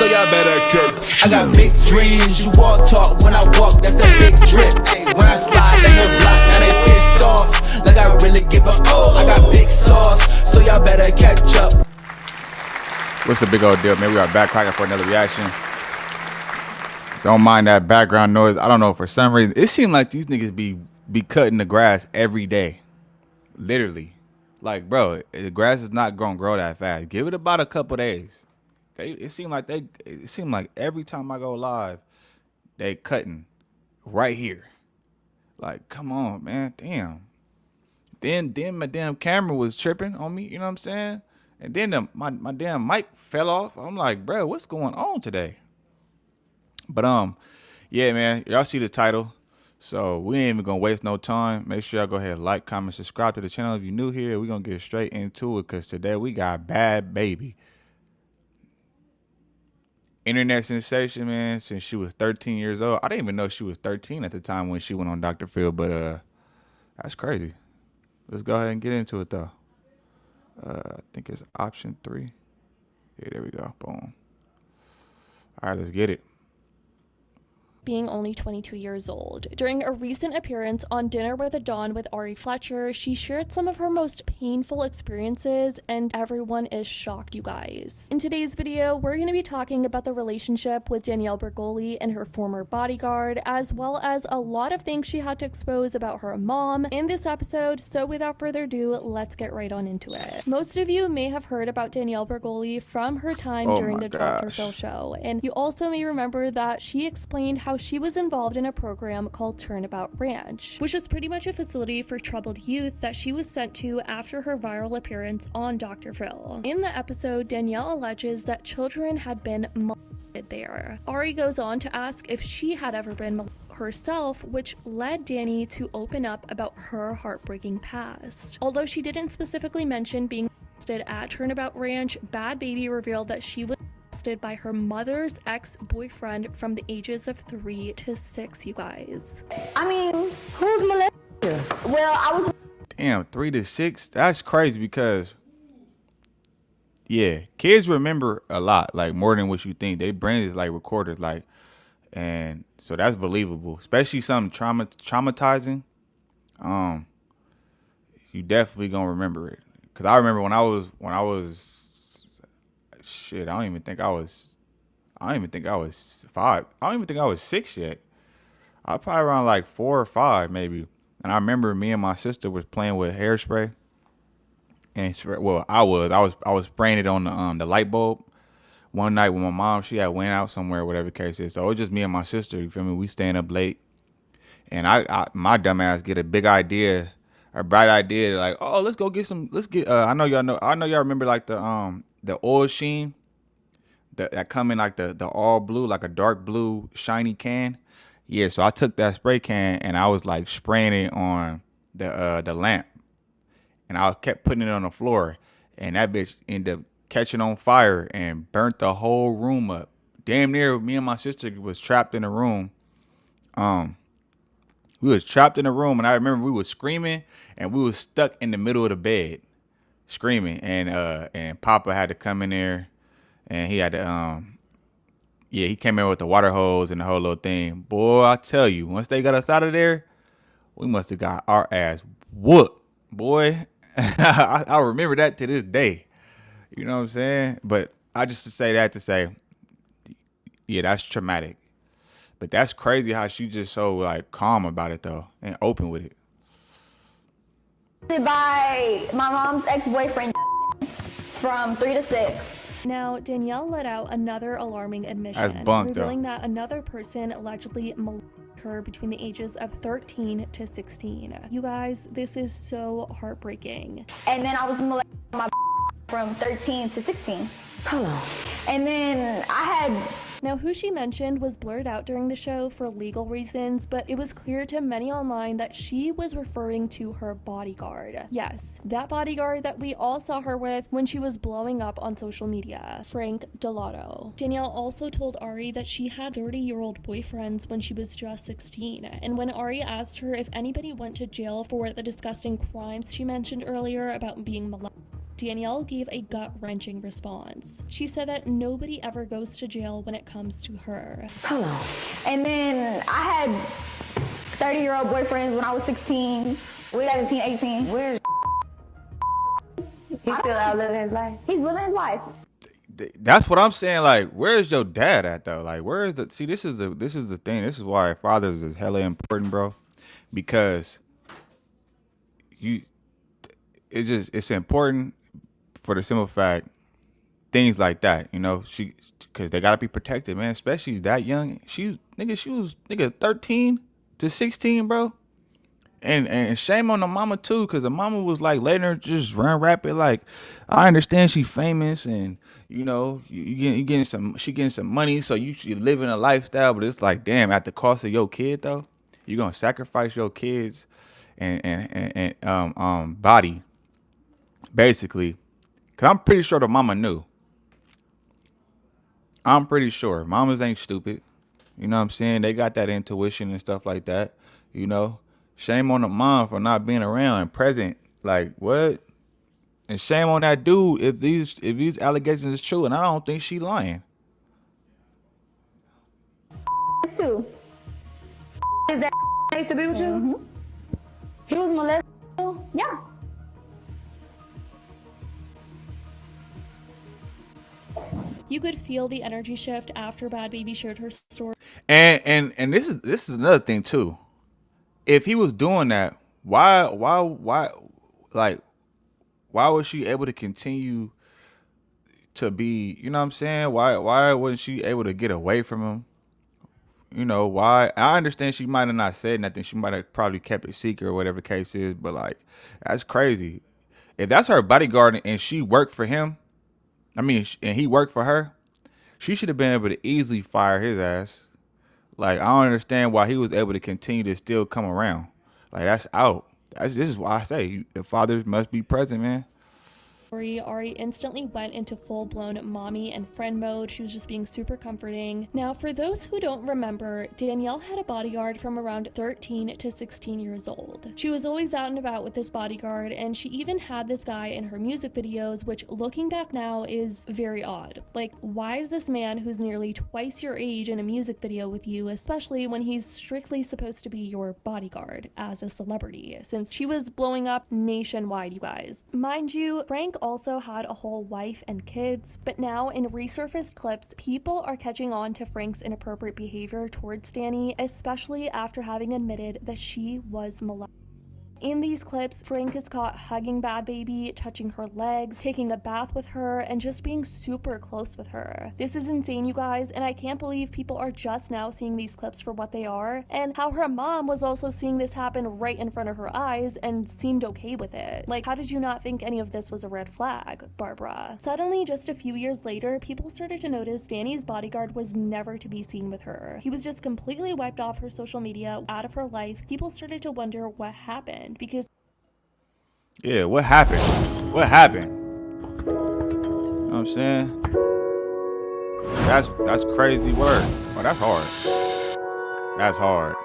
so y'all better keep. I got big dreams, you walk talk, when I walk, that's the big drip. When I slide, they hit block, now they pissed off, like I really give a oh. I got big sauce, so y'all better catch up. What's the big old deal, man? We are back cracking for another reaction. Don't mind that background noise. I don't know, for some reason, it seems like these niggas be cutting the grass every day. Literally. Like, bro, the grass is not gonna grow that fast. Give it about a couple days. It seemed like every time I go live, they cutting right here. Like, come on, man. Damn. Then my damn camera was tripping on me, you know what I'm saying? And then my damn mic fell off. I'm like, bro, what's going on today? But yeah, man, y'all see the title. So we ain't even gonna waste no time. Make sure y'all go ahead and like, comment, subscribe to the channel if you're new here. We're gonna get straight into it because today we got Bhad Bhabie. Internet sensation, man, since she was 13 years old. I didn't even know she was 13 at the time when she went on Dr. Phil, but that's crazy. Let's go ahead and get into it though. I think it's option 3. Yeah, there we go. Boom. All right, let's get it. Being only 22 years old. During a recent appearance on Dinner with the Dawn with Ari Fletcher, she shared some of her most painful experiences, and everyone is shocked, you guys. In today's video, we're going to be talking about the relationship with Danielle Bregoli and her former bodyguard, as well as a lot of things she had to expose about her mom in this episode, so without further ado, let's get right on into it. Most of you may have heard about Danielle Bregoli from her time during the Dr. Phil show, and you also may remember that she explained how she was involved in a program called Turnabout Ranch, which was pretty much a facility for troubled youth that she was sent to after her viral appearance on Dr. Phil. In the episode, Danielle alleges that children had been molested there. Ari goes on to ask if she had ever been molested herself, which led Danny to open up about her heartbreaking past. Although she didn't specifically mention being molested at Turnabout Ranch, Bhad Bhabie revealed that she was molested by her mother's ex-boyfriend from the ages of 3 to 6, you guys. I mean, who's molested? Well, I was... Damn, 3 to 6? That's crazy because, yeah, kids remember a lot, like more than what you think. Their brains is like recorded, like, and so that's believable, especially something traumatizing. You definitely gonna remember it. Cause I remember when I was shit, I don't even think I was 5. I don't even think I was 6 yet. I was probably around like 4 or 5 maybe. And I remember me and my sister was playing with hairspray. And well, I was spraying it on the light bulb. One night when my mom, she had went out somewhere, whatever the case is. So it was just me and my sister, you feel me? We staying up late. And my dumb ass get a bright idea, like, oh, let's go get some, I know y'all remember like the oil sheen that come in like the all blue, like a dark blue shiny can. Yeah, so I took that spray can and I was like spraying it on the lamp, and I kept putting it on the floor, and that bitch ended up catching on fire and burnt the whole room up. Damn near me and my sister was trapped in a room. We was trapped in a room, and I remember we was screaming, and we was stuck in the middle of the bed screaming, and Papa had to come in there, and he had to yeah, he came in with the water hose and the whole little thing. Boy, I tell you, once they got us out of there, we must have got our ass whooped, boy. I remember that to this day. You know what I'm saying? But I just say that to say, yeah, that's traumatic. But that's crazy how she just so like calm about it though and open with it. By my mom's ex-boyfriend from 3 to 6. Now, Danielle let out another alarming admission, revealing that another person allegedly molested her between the ages of 13 to 16. You guys, this is so heartbreaking. And then I was molested by my from 13 to 16. Hold on. And then I had... Now, who she mentioned was blurred out during the show for legal reasons, but it was clear to many online that she was referring to her bodyguard. Yes, that bodyguard that we all saw her with when she was blowing up on social media, Frank Delato. Danielle also told Ari that she had 30-year-old boyfriends when she was just 16, and when Ari asked her if anybody went to jail for the disgusting crimes she mentioned earlier about being molested, Danielle gave a gut-wrenching response. She said that nobody ever goes to jail when it comes to her. Hello. And then I had 30-year-old boyfriends when I was 16. We 17, 18. Where's he's still out living his life? He's living his life. That's what I'm saying. Like, where's your dad at though? Like, where is the? See, this is the thing. This is why fathers is hella important, bro. Because it's important for the simple fact things like that. You know, because they gotta be protected, man. Especially that young. She was 13 to 16, bro. And shame on the mama too, because the mama was like letting her just run rapid. Like, I understand she famous and you know you getting some money, so you living a lifestyle. But it's like, damn, at the cost of your kid though, you gonna sacrifice your kids and body basically. Cause I'm pretty sure the mama knew. I'm pretty sure mamas ain't stupid. You know what I'm saying? They got that intuition and stuff like that. You know. Shame on the mom for not being around and present. Like, what? And shame on that dude if these allegations is true. And I don't think she lying. Too. Is that used to be with you? Mm-hmm. He was molested? Yeah. You could feel the energy shift after Bhad Bhabie shared her story. And this is another thing too. If he was doing that, why was she able to continue to be, you know what I'm saying? Why wasn't she able to get away from him? You know, why? I understand she might have not said nothing. She might have probably kept it secret or whatever the case is, but like, that's crazy. If that's her bodyguard and she worked for him, and he worked for her, she should have been able to easily fire his ass. Like, I don't understand why he was able to continue to still come around. Like, that's out. This is why I say the fathers must be present, man. Ari instantly went into full-blown mommy and friend mode. She was just being super comforting. Now, for those who don't remember, Danielle had a bodyguard from around 13 to 16 years old. She was always out and about with this bodyguard, and she even had this guy in her music videos, which looking back now is very odd. Like, why is this man who's nearly twice your age in a music video with you, especially when he's strictly supposed to be your bodyguard as a celebrity, since she was blowing up nationwide, you guys. Mind you, Frank also had a whole wife and kids, but now in resurfaced clips, people are catching on to Frank's inappropriate behavior towards Danny, especially after having admitted that she was molested. In these clips, Frank is caught hugging Bhad Bhabie, touching her legs, taking a bath with her, and just being super close with her. This is insane, you guys, and I can't believe people are just now seeing these clips for what they are, and how her mom was also seeing this happen right in front of her eyes and seemed okay with it. Like, how did you not think any of this was a red flag, Barbara? Suddenly, just a few years later, people started to notice Danny's bodyguard was never to be seen with her. He was just completely wiped off her social media, out of her life. People started to wonder what happened. Because what happened? You know what I'm saying? That's crazy work. Oh, that's hard. That's hard.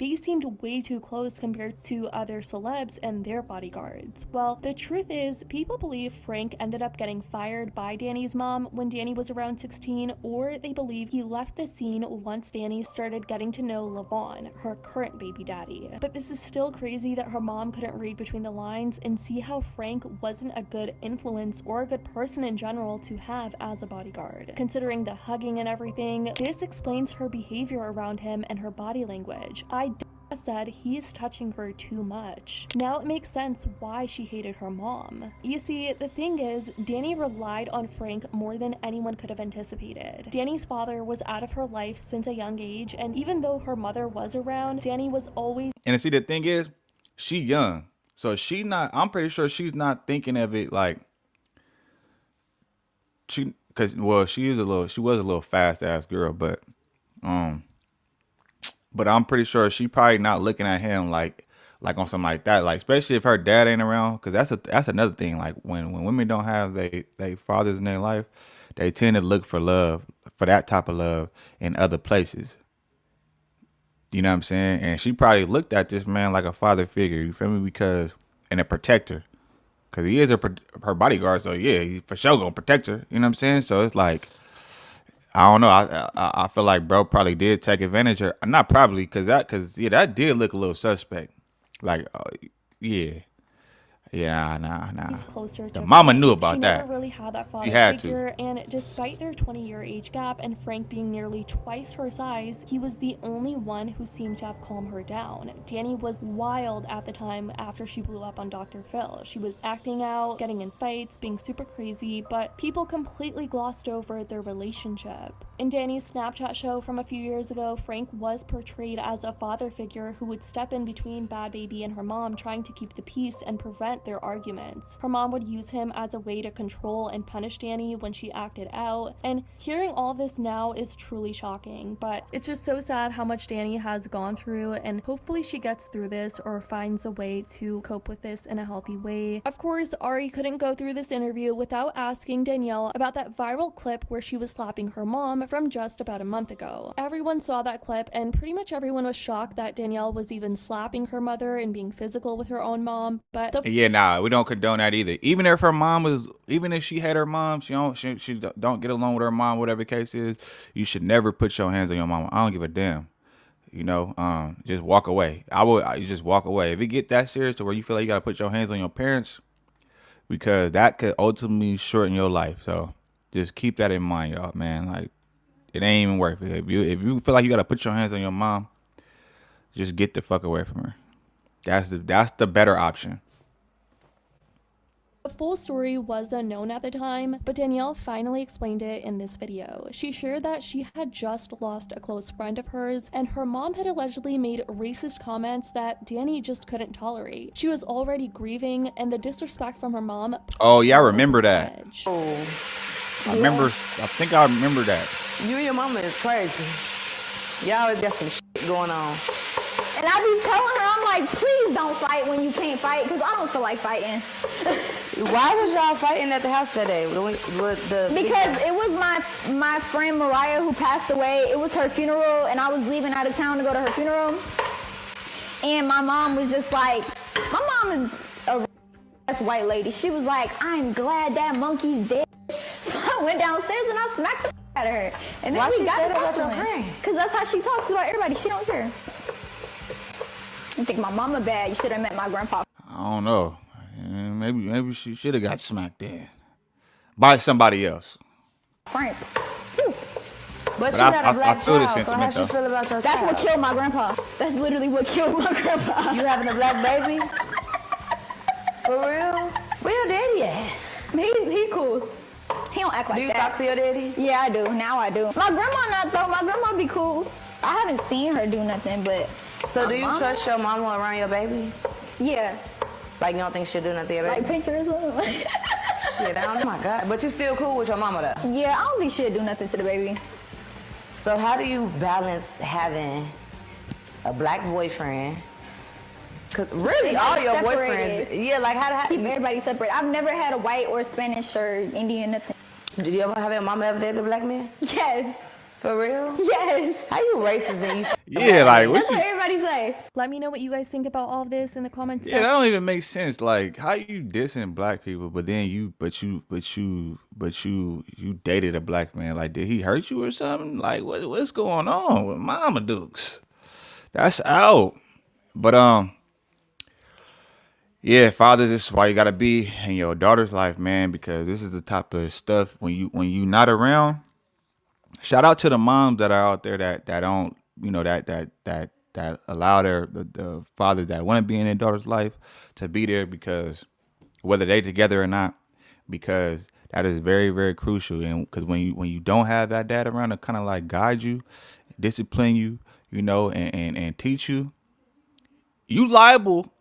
they seemed way too close compared to other celebs and their bodyguards. Well, the truth is, people believe Frank ended up getting fired by Danny's mom when Danny was around 16, or they believe he left the scene once Danny started getting to know LaVon, her current baby daddy. But this is still crazy that her mom couldn't read between the lines and see how Frank wasn't a good influence or a good person in general to have as a bodyguard. Considering the hugging and everything, this explains her behavior around him and her body language. I said he's touching her too much. Now it makes sense why she hated her mom. You see, the thing is, Danny relied on Frank more than anyone could have anticipated. Danny's father was out of her life since a young age, and even though her mother was around, Danny was always— And see, the thing is, she young. So I'm pretty sure she's not thinking of it like she was a little fast ass girl, but I'm pretty sure she probably not looking at him like on something like that. Like, especially if her dad ain't around, because that's another thing. Like when women don't have they fathers in their life, they tend to look for love, for that type of love in other places. You know what I'm saying? And she probably looked at this man like a father figure. You feel me? Because and a protector, because he is her bodyguard. So yeah, he for sure gonna protect her. You know what I'm saying? So it's like I don't know. I feel like bro probably did take advantage of her. Not probably, because yeah, that did look a little suspect. Like yeah. Yeah, nah. He's closer to The mama Frank. knew about she that. never really had that father had to. figure, and despite their 20-year age gap and Frank being nearly twice her size, he was the only one who seemed to have calmed her down. Danny was wild at the time after she blew up on Dr. Phil. She was acting out, getting in fights, being super crazy, but people completely glossed over their relationship. In Danny's Snapchat show from a few years ago, Frank was portrayed as a father figure who would step in between Bhad Bhabie and her mom, trying to keep the peace and prevent their arguments. Her mom would use him as a way to control and punish Danny when she acted out, and hearing all this now is truly shocking, but it's just so sad how much Danny has gone through, and hopefully she gets through this or finds a way to cope with this in a healthy way. Of course, Ari couldn't go through this interview without asking Danielle about that viral clip where she was slapping her mom from just about a month ago. Everyone saw that clip, and pretty much everyone was shocked that Danielle was even slapping her mother and being physical with her own mom, but Yeah, nah, we don't condone that either. Even if she had her mom, she don't get along with her mom, whatever the case is, you should never put your hands on your mama. I don't give a damn. You know, just walk away. You just walk away. If it get that serious to where you feel like you gotta put your hands on your parents, because that could ultimately shorten your life. So just keep that in mind, y'all, man. Like, it ain't even worth it. If you feel like you gotta put your hands on your mom, just get the fuck away from her. That's the better option. the full story was unknown at the time, but Danielle finally explained it in this video. She shared that she had just lost a close friend of hers, and her mom had allegedly made racist comments that Danny just couldn't tolerate. She was already grieving, and the disrespect from her mom. Oh yeah, I remember that. Edge. I think I remember that. You and your mama is crazy. Y'all always got some shit going on. And I be telling her, I'm like, please don't fight when you can't fight, because I don't feel like fighting. Why was y'all fighting at the house today? Because it was my friend Mariah who passed away. It was her funeral, and I was leaving out of town to go to her funeral. And my mom was just like, my mom is a white lady. She was like, I'm glad that monkey's dead. So I went downstairs and I smacked the out of her. And then why we she got said to about your talking. friend? Because that's how she talks about everybody. She don't care. You think my mama bad? You should have met my grandpa. I don't know. Maybe she should have got smacked in by somebody else. Frank. But you got a black feel the child, so how sentiment, she feel about your That's child? what killed my grandpa. That's literally what killed my grandpa. You having a black baby? For real? Where your daddy at? He cool. He don't act like Do you that. talk to your daddy? Yeah, I do. Now I do. My grandma not though. My grandma be cool. I haven't seen her do nothing, but. So do you mama? trust your mama around your baby? Yeah. Like you don't think she'll do nothing to your Like baby? pinch her or something. Shit, I don't know. Oh my God. But you still cool with your mama though? Yeah, I don't think she'll do nothing to the baby. So how do you balance having a black boyfriend? Cause really all your Separated. boyfriends, yeah, like how Keep everybody separate. I've never had a white or Spanish or Indian nothing. did you ever have your mama ever dated a black man? Yes. For real? Yes. How you racist and you Yeah, like what That's you? what everybody say. Let me know what you guys think about all of this in the comments. Yeah, that don't even make sense. Like, how you dissing black people, but then you dated a black man? Like, did he hurt you or something? Like, what's going on with Mama Dukes? That's out. But yeah, father, this is why you gotta be in your daughter's life, man, because this is the type of stuff when you not around. Shout out to the moms that are out there that don't, you know, that allow the fathers that want to be in their daughter's life to be there, because whether they together or not, because that is very, very crucial. And because when you don't have that dad around to kind of like guide you, discipline you, you know, and teach you, you liable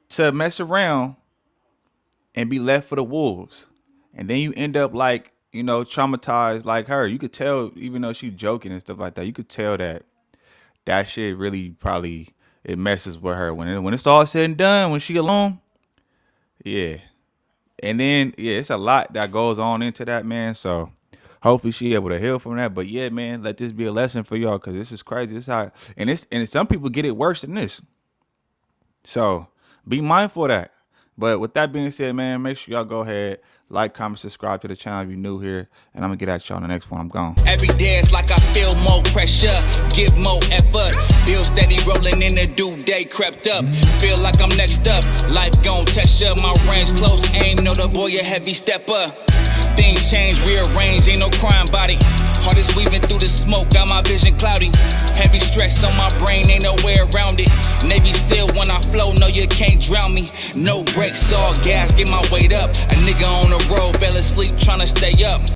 to mess around and be left for the wolves. And then you end up like, you know, traumatized like her. You could tell, even though she's joking and stuff like that, you could tell that shit really probably, it messes with her. When it's all said and done, when she alone, yeah. And then, yeah, it's a lot that goes on into that, man. So hopefully she able to heal from that. But yeah, man, let this be a lesson for y'all, because this is crazy. This how, and some people get it worse than this. So be mindful of that. But with that being said, man, make sure y'all go ahead, like, comment, subscribe to the channel if you're new here, and I'm gonna get at y'all on the next one. I'm gone. Every day it's like I feel more pressure, give more effort. Bill steady rolling in the due day crept up. Feel like I'm next up, life gon' test ya. My range close, aim, know the boy a heavy stepper. Things change, rearrange, ain't no crime body. Heart is weaving through the smoke, got my vision cloudy. Heavy stress on my brain, ain't no way around it. Navy SEAL when I flow, no you can't drown me. No brakes, all gas, get my weight up. A nigga on the road, fell asleep tryna stay up.